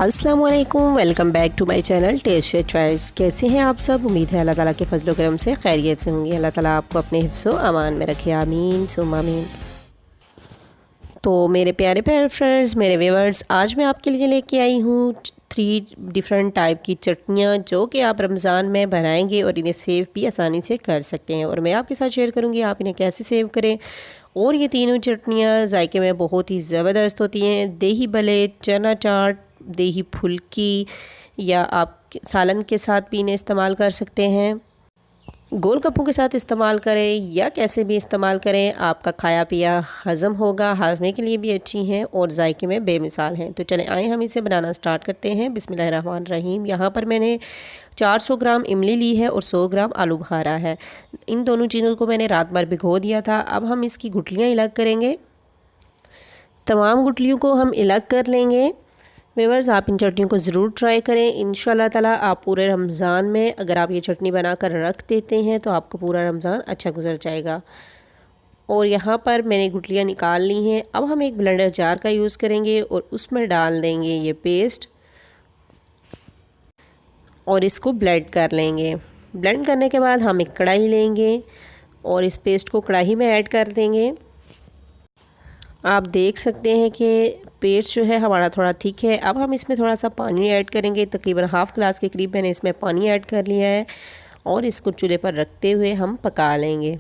अस्सलाम वालेकुम, welcome back to my channel test share tries. कैसे हैं आप सब? उम्मीद है अल्लाह ताला के फजल करम से खैरियत से होंगी। अल्लाह ताला आपको अपने हिफ्ज़ व अमान में रखे, आमीन सुम्मा आमीन। तो मेरे प्यारे प्यारे फ्रेंड्स, मेरे व्यूअर्स, आज मैं आपके लिए लेके आई हूँ 3 डिफरेंट टाइप की चटनियाँ जो कि आप रमज़ान में बनाएंगे और इन्हें सेव भी आसानी से कर सकते हैं। और मैं आपके साथ शेयर करूँगी आप इन्हें कैसे सेव करें। और ये तीनों चटनियाँ जायके में बहुत ही ज़बरदस्त होती हैं। दही भले, चना चाट, दही फुल्की, या आप सालन के साथ भी इन्हें इस्तेमाल कर सकते हैं। गोल गप्पों के साथ इस्तेमाल करें या कैसे भी इस्तेमाल करें, आपका खाया पिया हज़म होगा, हाजमे के लिए भी अच्छी हैं और जायके में बेमिसाल हैं। तो चलें आए हम इसे बनाना स्टार्ट करते हैं। बिस्मिल्लाहिर्रहमानिर्रहीम। यहाँ पर मैंने 400 ग्राम इमली ली है और 100 ग्राम आलू बुखारा है। इन दोनों चीज़ों को मैंने रात भर भिगो दिया था। अब हम इसकी गुठलियाँ अलग करेंगे। तमाम गुठलियों को हम अलग कर लेंगे। व्यूअर्स, आप इन चटनियों को ज़रूर ट्राई करें। इंशाल्लाह ताला आप पूरे रमज़ान में अगर आप ये चटनी बनाकर रख देते हैं तो आपका पूरा रमज़ान अच्छा गुजर जाएगा। और यहाँ पर मैंने गुठलियाँ निकाल ली हैं। अब हम एक ब्लेंडर जार का यूज़ करेंगे और उसमें डाल देंगे ये पेस्ट और इसको ब्लेंड कर लेंगे। ब्लेंड करने के बाद हम एक कढ़ाई लेंगे और इस पेस्ट को कढ़ाई में ऐड कर देंगे। आप देख सकते हैं कि पेस्ट जो है हमारा थोड़ा थिक है। अब हम इसमें थोड़ा सा पानी ऐड करेंगे। तकरीबन हाफ़ गिलास के करीब मैंने इसमें पानी ऐड कर लिया है और इसको चूल्हे पर रखते हुए हम पका लेंगे।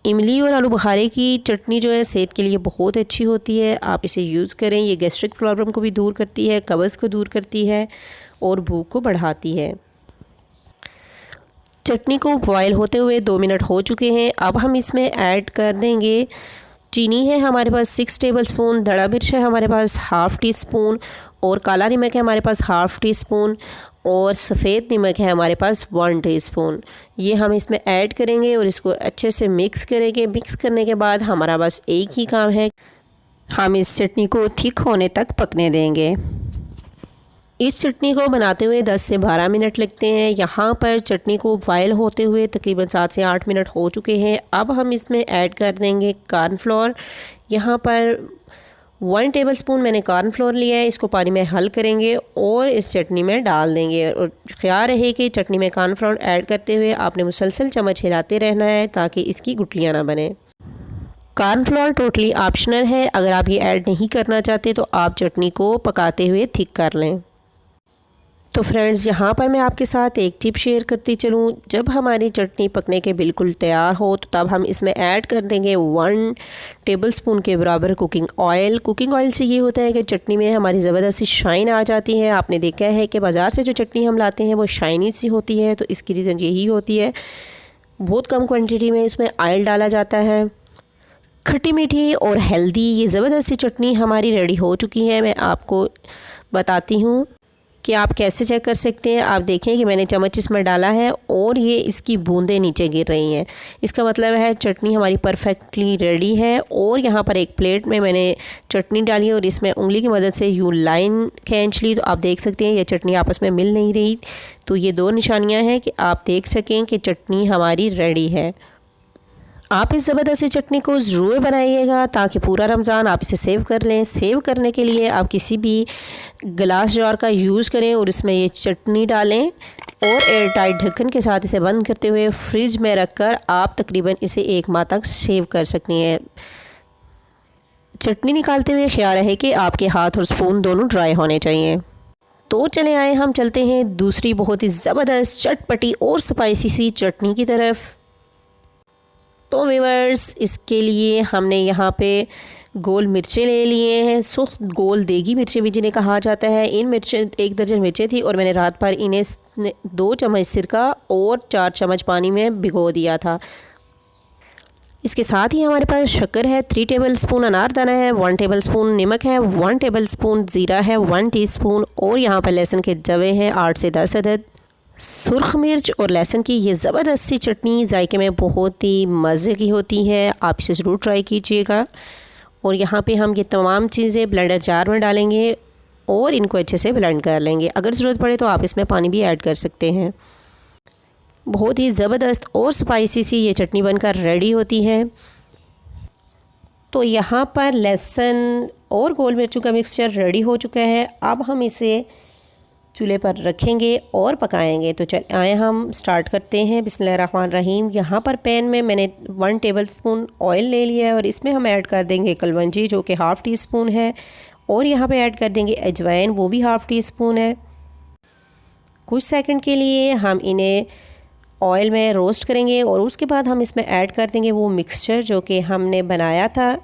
इमली और आलू बुखारे की चटनी जो है सेहत के लिए बहुत अच्छी होती है। आप इसे यूज़ करें। ये गैस्ट्रिक प्रॉब्लम को भी दूर करती है, कब्ज़ को दूर करती है और भूख को बढ़ाती है। चटनी को बॉयल होते हुए 2 मिनट हो चुके हैं। अब हम इसमें ऐड कर देंगे चीनी है हमारे पास 6 टेबल स्पून, धड़ा मिर्च है हमारे पास ½ टी स्पून और काला नमक है हमारे पास ½ टी स्पून और सफ़ेद नमक है हमारे पास 1 टीस्पून। ये हम इसमें ऐड करेंगे और इसको अच्छे से मिक्स करेंगे। मिक्स करने के बाद हमारा बस एक ही काम है, हम इस चटनी को थिक होने तक पकने देंगे। इस चटनी को बनाते हुए 10 से 12 मिनट लगते हैं। यहाँ पर चटनी को बॉयल होते हुए तकरीबन 7 से 8 मिनट हो चुके हैं। अब हम इसमें ऐड कर देंगे कॉर्नफ्लोर। यहाँ पर 1 टेबल स्पून मैंने कॉर्नफ्लोर लिया है। इसको पानी में हल करेंगे और इस चटनी में डाल देंगे। और ख्याल रहे कि चटनी में कॉर्नफ्लोर ऐड करते हुए आपने मुसलसल चम्मच हिलाते रहना है ताकि इसकी गुठलियाँ ना बने। कॉर्नफ्लोर टोटली ऑप्शनल है। अगर आप ये ऐड नहीं करना चाहते तो आप चटनी को पकाते हुए थिक कर लें। तो फ्रेंड्स, यहाँ पर मैं आपके साथ एक टिप शेयर करती चलूँ। जब हमारी चटनी पकने के बिल्कुल तैयार हो तो तब हम इसमें ऐड कर देंगे 1 टेबल स्पून के बराबर कुकिंग ऑयल। कुकिंग ऑयल से ये होता है कि चटनी में हमारी ज़बरदस्त सी शाइन आ जाती है। आपने देखा है कि बाज़ार से जो चटनी हम लाते हैं वो शाइनी सी होती है, तो इसकी रीज़न यही होती है, बहुत कम क्वान्टिटी में इसमें ऑयल डाला जाता है। खट्टी मीठी और हेल्दी ये ज़बरदस्त सी चटनी हमारी रेडी हो चुकी है। मैं आपको बताती हूँ कि आप कैसे चेक कर सकते हैं। आप देखें कि मैंने चम्मच इसमें डाला है और ये इसकी बूंदें नीचे गिर रही हैं। इसका मतलब है चटनी हमारी परफेक्टली रेडी है। और यहाँ पर एक प्लेट में मैंने चटनी डाली है और इसमें उंगली की मदद से यूँ लाइन खींच ली। तो आप देख सकते हैं ये चटनी आपस में मिल नहीं रही। तो ये 2 निशानियाँ हैं कि आप देख सकें कि चटनी हमारी रेडी है। आप इस ज़बरदस्त चटनी को ज़रूर बनाइएगा ताकि पूरा रमज़ान आप इसे सेव कर लें। सेव करने के लिए आप किसी भी गिलास जार का यूज़ करें और इसमें ये चटनी डालें और एयर टाइट ढक्कन के साथ इसे बंद करते हुए फ्रिज में रखकर आप तकरीबन इसे 1 माह तक सेव कर सकती हैं। चटनी निकालते हुए ख्याल रहे कि आपके हाथ और स्पून दोनों ड्राई होने चाहिए। तो चले आए हम चलते हैं दूसरी बहुत ही ज़बरदस्त चटपटी और स्पाइसी सी चटनी की तरफ। तो व्यूअर्स, इसके लिए हमने यहाँ पे गोल मिर्चें ले लिए हैं। सुख्त गोल देगी मिर्चें भी जिन्हें कहा जाता है। इन मिर्चें 1 दर्जन मिर्चें थी और मैंने रात भर इन्हें 2 चम्मच सिरका और 4 चम्मच पानी में भिगो दिया था। इसके साथ ही हमारे पास शक्कर है 3 टेबल स्पून, अनारदाना है 1 टेबल स्पून, नमक है 1 टेबल स्पून, ज़ीरा है 1 टीस्पून और यहाँ पर लहसुन के जवे हैं 8 से 10 अदद। सुर्ख मिर्च और लहसुन की ये ज़बरदस्त सी चटनी जायके में बहुत ही मज़े की होती है। आप इसे ज़रूर ट्राई कीजिएगा। और यहाँ पे हम ये तमाम चीज़ें ब्लेंडर जार में डालेंगे और इनको अच्छे से ब्लेंड कर लेंगे। अगर ज़रूरत पड़े तो आप इसमें पानी भी ऐड कर सकते हैं। बहुत ही ज़बरदस्त और स्पाइसी सी ये चटनी बनकर रेडी होती है। तो यहाँ पर लहसुन और गोल मिर्चों का मिक्सचर रेडी हो चुका है। अब हम इसे चूल्हे पर रखेंगे और पकाएंगे। तो चल आए हम स्टार्ट करते हैं। बिस्मिल्लाहिर्रहमानिर्रहीम। यहाँ पर पैन में मैंने 1 टेबलस्पून ऑयल ले लिया है और इसमें हम ऐड कर देंगे कलवंजी जो कि हाफ़ टी स्पून है, और यहाँ पे ऐड कर देंगे अजवाइन, वो भी हाफ़ टी स्पून है। कुछ सेकंड के लिए हम इन्हें ऑयल में रोस्ट करेंगे और उसके बाद हम इसमें ऐड कर देंगे वो मिक्सचर जो कि हमने बनाया था।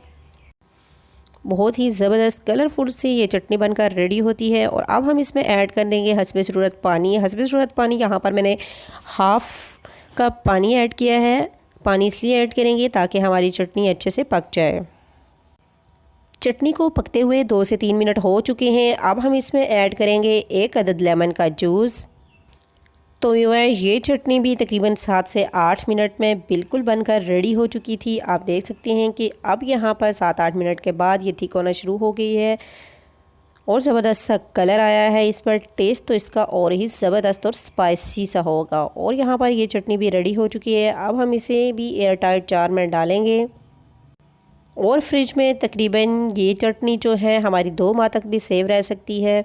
बहुत ही ज़बरदस्त कलरफुल सी ये चटनी बनकर रेडी होती है। और अब हम इसमें ऐड कर देंगे हस्बे ज़रूरत पानी। हस्बे ज़रूरत पानी यहाँ पर मैंने हाफ़ कप पानी ऐड किया है। पानी इसलिए ऐड करेंगे ताकि हमारी चटनी अच्छे से पक जाए। चटनी को पकते हुए 2 से 3 मिनट हो चुके हैं। अब हम इसमें ऐड करेंगे 1 अदद लेमन का जूस। तो ये चटनी भी तकरीबन 7 से 8 मिनट में बिल्कुल बनकर रेडी हो चुकी थी। आप देख सकते हैं कि अब यहाँ पर 7-8 मिनट के बाद ये थिक होना शुरू हो गई है और ज़बरदस्त सा कलर आया है इस पर। टेस्ट तो इसका और ही ज़बरदस्त और स्पाइसी सा होगा। और यहाँ पर ये चटनी भी रेडी हो चुकी है। अब हम इसे भी एयर टाइट जार में डालेंगे और फ्रिज में तकरीबन ये चटनी जो है हमारी 2 माह तक भी सेव रह सकती है।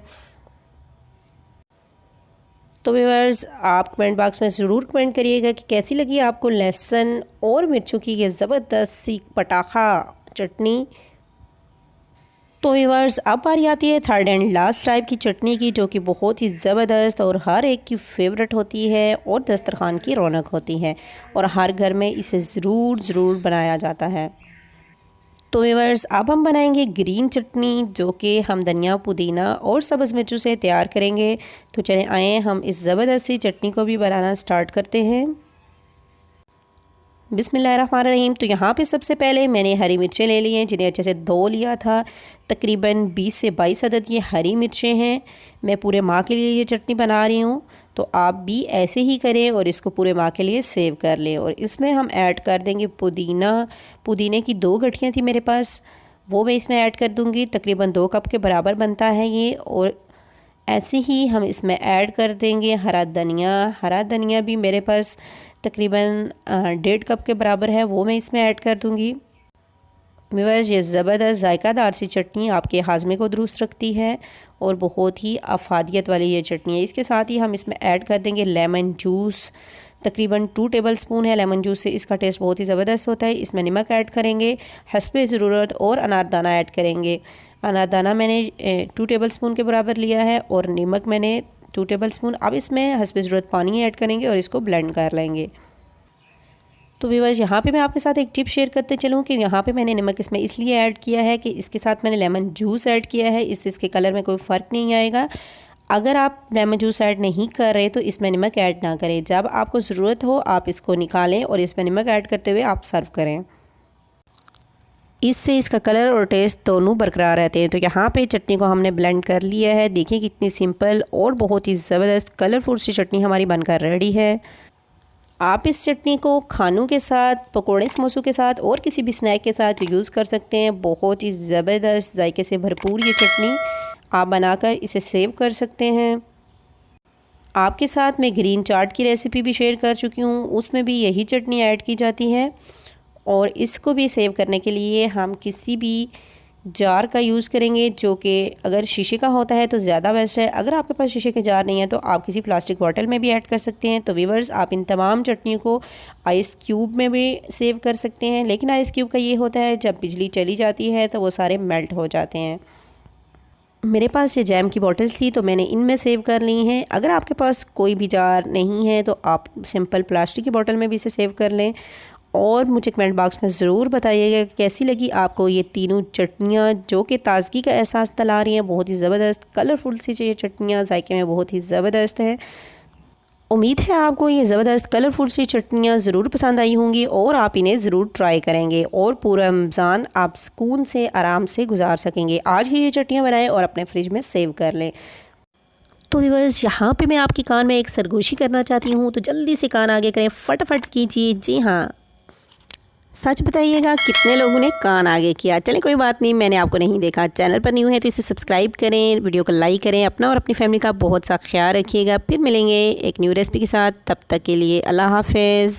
तो व्यूअर्स, आप कमेंट बॉक्स में ज़रूर कमेंट करिएगा कि कैसी लगी आपको लहसुन और मिर्चों की ये ज़बरदस्त सी पटाखा चटनी। तो व्यूअर्स, अब बारी आती है थर्ड एंड लास्ट टाइप की चटनी की, जो कि बहुत ही ज़बरदस्त और हर एक की फेवरेट होती है और दस्तरखान की रौनक होती है और हर घर में इसे ज़रूर बनाया जाता है। तो व्यूअर्स, अब हम बनाएंगे ग्रीन चटनी जो कि हम धनिया, पुदीना और सब्ज़ मिर्चों से तैयार करेंगे। तो चलें आए हम इस ज़बरदस्त सी चटनी को भी बनाना स्टार्ट करते हैं। बिस्मिल्लाहिर्रहमानिर्रहीम। तो यहाँ पे सबसे पहले मैंने हरी मिर्चें ले ली हैं जिन्हें अच्छे से धो लिया था। तकरीबन 20 से 22 अदद ये हरी मिर्चें हैं। मैं पूरे माह के लिए ये चटनी बना रही हूँ, तो आप भी ऐसे ही करें और इसको पूरे माह के लिए सेव कर लें। और इसमें हम ऐड कर देंगे पुदीना। पुदीने की 2 गठियाँ थी मेरे पास, वो मैं इसमें ऐड कर दूँगी। तकरीबन 2 कप के बराबर बनता है ये। और ऐसे ही हम इसमें ऐड कर देंगे हरा धनिया। हरा धनिया भी मेरे पास तकरीबन 1.5 कप के बराबर है, वो मैं इसमें ऐड कर दूँगी। व्यूअर्स, ये ज़बरदस्त जायकादार सी चटनी आपके हाजमे को दुरुस्त रखती है और बहुत ही अफादियत वाली ये चटनी है। इसके साथ ही हम इसमें ऐड कर देंगे लेमन जूस। तकरीबन 2 टेबलस्पून है। लेमन जूस से इसका टेस्ट बहुत ही ज़बरदस्त होता है। इसमें नमक ऐड करेंगे हस्बे ज़रूरत और अनारदाना ऐड करेंगे। अनारदाना मैंने 2 टेबलस्पून के बराबर लिया है और नमक मैंने 2 टेबलस्पून। अब इसमें हस्बे ज़रूरत पानी ऐड करेंगे और इसको ब्लेंड कर लेंगे। तो व्यूअर्स, यहाँ पे मैं आपके साथ एक टिप शेयर करते चलूँ कि यहाँ पे मैंने नमक इसमें इसलिए ऐड किया है कि इसके साथ मैंने लेमन जूस ऐड किया है। इससे इसके कलर में कोई फ़र्क नहीं आएगा। अगर आप लेमन जूस ऐड नहीं कर रहे तो इसमें नमक ऐड ना करें। जब आपको ज़रूरत हो आप इसको निकालें और इसमें नमक ऐड करते हुए आप सर्व करें। इससे इसका कलर और टेस्ट दोनों बरकरार रहते हैं। तो यहाँ पे चटनी को हमने ब्लेंड कर लिया है। देखिए कितनी सिंपल और बहुत ही ज़बरदस्त कलरफुल सी चटनी हमारी बनकर रेडी है। आप इस चटनी को खानों के साथ, पकोड़े समोसों के साथ और किसी भी स्नैक के साथ यूज़ कर सकते हैं। बहुत ही ज़बरदस्त जायके से भरपूर ये चटनी आप बनाकर इसे सेव कर सकते हैं। आपके साथ मैं ग्रीन चाट की रेसिपी भी शेयर कर चुकी हूँ, उसमें भी यही चटनी ऐड की जाती है। और इसको भी सेव करने के लिए हम किसी भी जार का यूज़ करेंगे जो कि अगर शीशे का होता है तो ज़्यादा बेस्ट है। अगर आपके पास शीशे के जार नहीं है तो आप किसी प्लास्टिक बॉटल में भी ऐड कर सकते हैं। तो व्यूअर्स, आप इन तमाम चटनियों को आइस क्यूब में भी सेव कर सकते हैं, लेकिन आइस क्यूब का ये होता है जब बिजली चली जाती है तो वो सारे मेल्ट हो जाते हैं। मेरे पास ये जैम की बॉटल्स थी तो मैंने इनमें सेव कर ली हैं। अगर आपके पास कोई भी जार नहीं है तो आप सिंपल प्लास्टिक की बोतल में भी इसे सेव कर लें। और मुझे कमेंट बॉक्स में ज़रूर बताइएगा कैसी लगी आपको ये तीनों चटनियाँ जो कि ताज़गी का एहसास दिला रही हैं। बहुत ही ज़बरदस्त कलरफुल सी ये चटनियाँ जायके में बहुत ही ज़बरदस्त हैं। उम्मीद है आपको ये ज़बरदस्त कलरफुल सी चटनियाँ ज़रूर पसंद आई होंगी और आप इन्हें ज़रूर ट्राई करेंगे और पूरा रमज़ान आप सुकून से आराम से गुजार सकेंगे। आज ही ये चटनियाँ बनाएं और अपने फ्रिज में सेव कर लें। तो व्यूअर्स, यहाँ पे मैं आपके कान में एक सरगोशी करना चाहती हूँ, तो जल्दी से कान आगे करें, फटाफट कीजिए। जी हाँ, सच बताइएगा कितने लोगों ने कान आगे किया। चलें कोई बात नहीं, मैंने आपको नहीं देखा। चैनल पर न्यू है तो इसे सब्सक्राइब करें, वीडियो को लाइक करें। अपना और अपनी फैमिली का बहुत सा ख्याल रखिएगा। फिर मिलेंगे एक न्यू रेसिपी के साथ, तब तक के लिए अल्लाह हाफ़िज़।